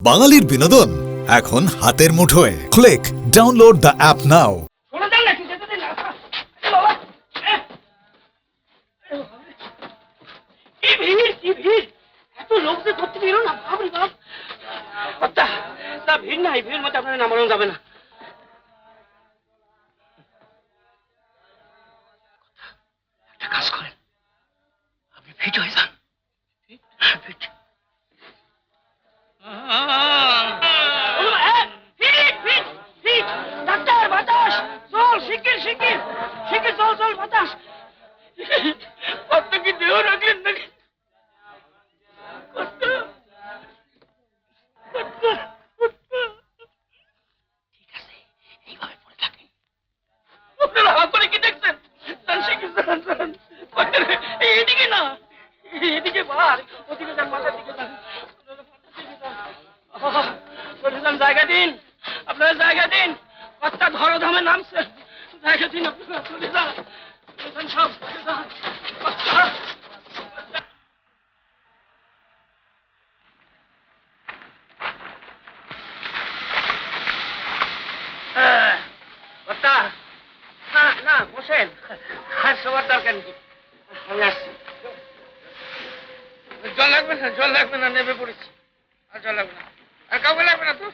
বাঙালির বিনোদন এখন হাতের মুঠোয়। ক্লিক ডাউনলোড দ্য অ্যাপ নাও। ভিড় নাই, ভিড় মধ্যে আপনারা নামানো যাবে না। একটা কাজ করেন, আপনি ফিট হয়ে যান। ফিট ডাক্তার, বাতাস চল, শিগগির শিগগির শিগগির চল চল, বাতাস। কত কি দেহ রাখলেন নাকি? ঠিক আছে, এইভাবে পড়ে থাকেন। আপনারা হাত করে কি দেখছেন? এদিকে না, এদিকে বার, ওদিকে যান, মাথার দিকে যান, চলে যান। জায়গা দিন, আপনারা জায়গা দিন। কর্তা ধরধামে নামছে, জায়গা দিন। আপনারা চলে যান, সব চলে যান। কর্তা, না না, বসেন, আর সবার দরকার নেই, আমি আসছি। জল লাগবে না, জল লাগবে না, নেমে পড়েছি। আর জল লাগবে না, আর কাউকে লাগবে না তো।